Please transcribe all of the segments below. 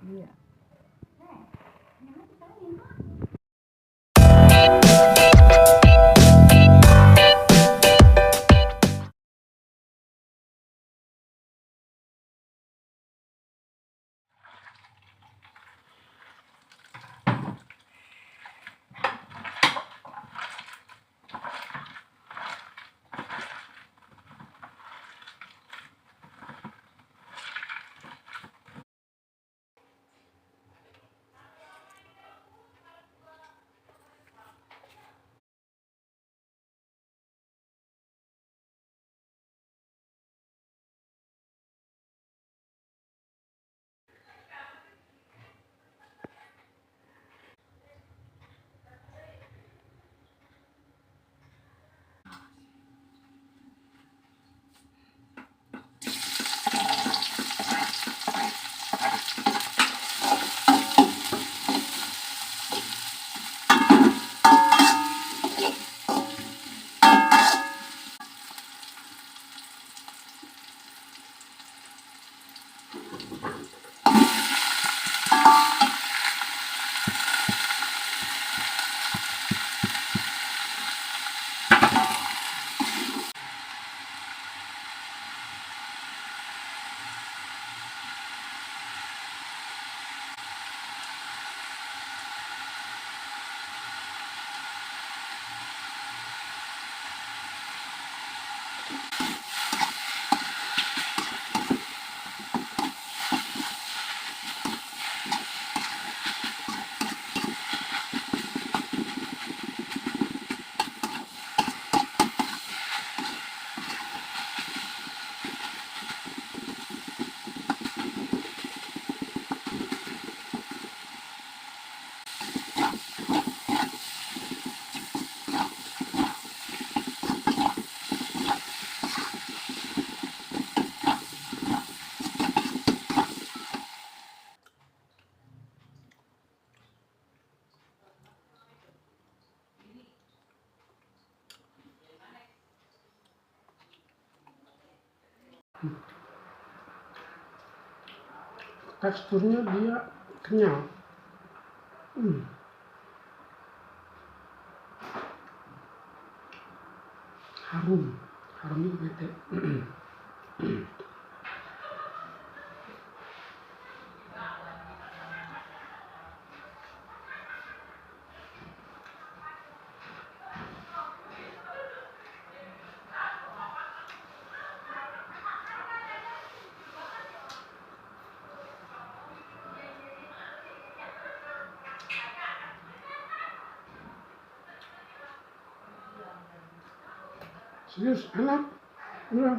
Iya. Teksturnya dia kenyal. Harum itu bete. Serius, enak. Iya.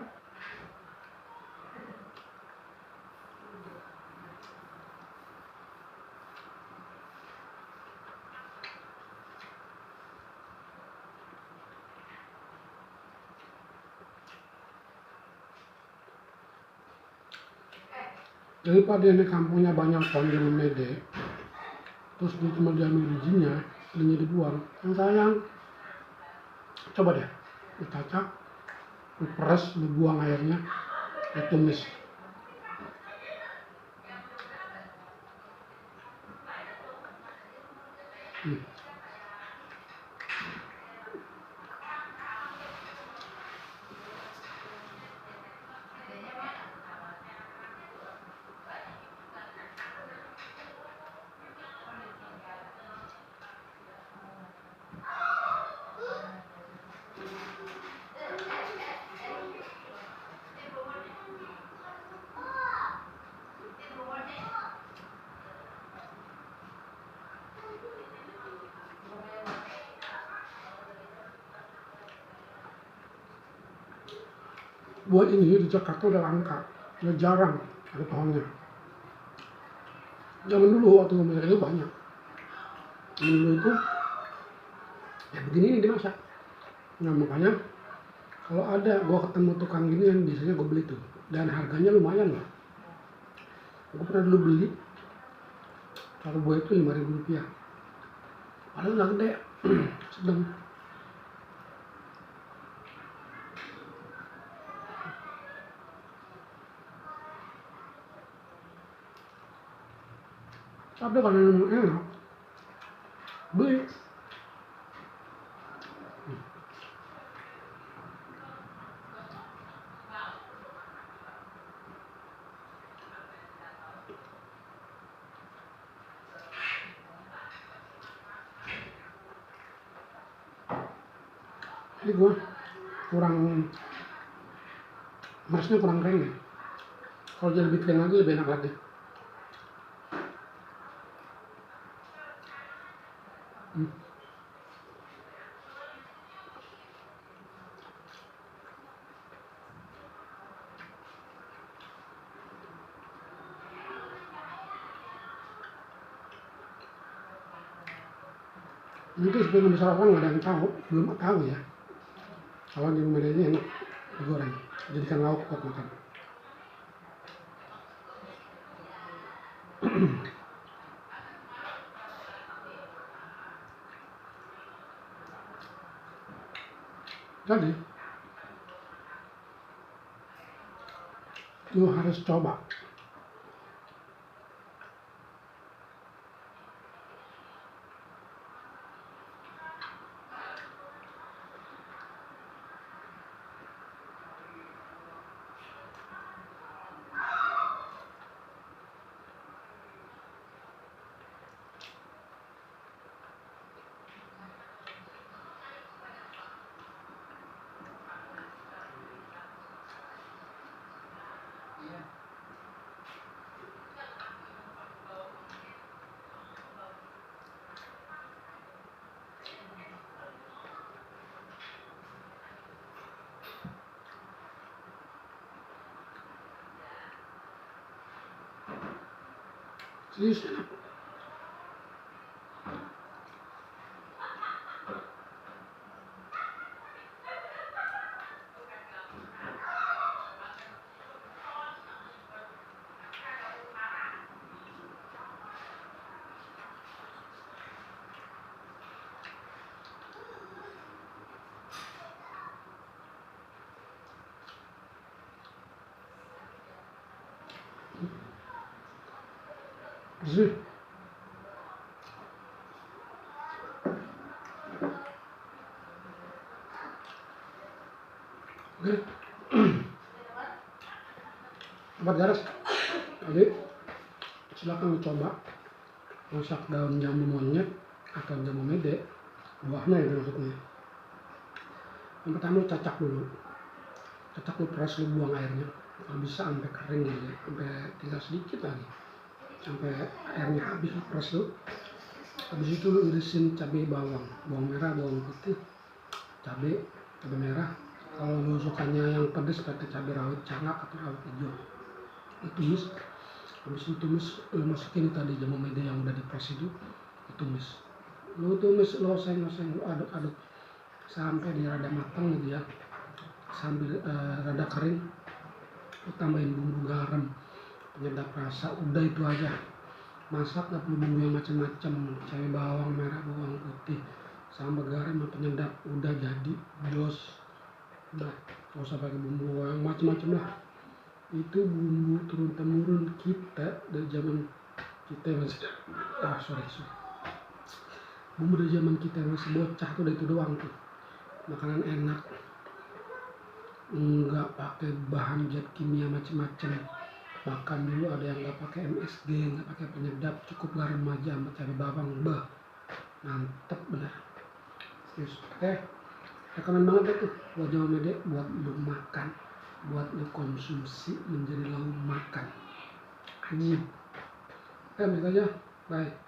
Daripada ini kampungnya banyak pohon jeruk mede, terus dia cuma diambil bijinya, ini dibuang. Yang sayang, coba deh, dicacak, diperes, dibuang airnya, ditumis. Buat ini di Jakarta udah langka, udah jarang ada pohonnya. Zaman dulu waktu mereka itu banyak. Dulu itu ya begini nih dimasak. Nah makanya kalau ada gua ketemu tukang ginian biasanya gua beli tuh, dan harganya lumayan lah. Gua pernah dulu beli satu buah itu 5.000 rupiah. Padahal nggak gede, sedang. Tapi kalau yang enak beli. Jadi gue kurang masnya kurang kering ya. Kalau jadi lebih kering lagi lebih enak lagi. Mungkin sebagian besar orang nggak ada yang tahu, belum tahu ya. Kalau di rumah ini enak digoreng, jadikan lauk buat makan. Jadi, lu harus coba. Serius enak. Bersih. Oke. Sobat Garas, jadi silakan dicoba masak daun jambu monyet atau jambu mede, buahnya itu maksudnya. Yang pertama cacak dulu, lu peras, lu buang airnya, kalau bisa sampai kering gitu ya, sampai tinggal sedikit lagi, sampai airnya habis, lu peras lu. Habis itu lu irisin cabai, bawang merah, bawang putih, cabai merah. Kalau lu sukanya yang pedas pakai cabai rawit cangak atau rawit hijau, lu tumis. Habis itu tumis, lu masukin tadi jambu mede yang udah diperas itu, lu tumis, lu oseng, lu aduk sampai dia rada matang gitu ya, sambil rada kering. Lu tambahin bumbu garam, penyedap rasa, udah itu aja. Masak gak perlu bumbu yang macam-macam, cabai, bawang merah, bawang putih, sama garam sama penyedap, udah jadi jos. Udah, gak usah pakai bumbu yang macam-macam lah. Itu bumbu turun temurun kita dari zaman kita masih bumbu dari zaman kita masih bocah tuh, udah itu doang tuh. Makanan enak, nggak pakai bahan zat kimia macam-macam. Makan dulu ada yang nggak pakai MSG, nggak pakai penyedap, cukup garam aja sama cabai bawang, mantep bener. Terus rekomen banget itu buat jambu mede, buat lu makan, buat lu konsumsi menjadi lauk makan. Anjing. Oke, begitu aja. Bye.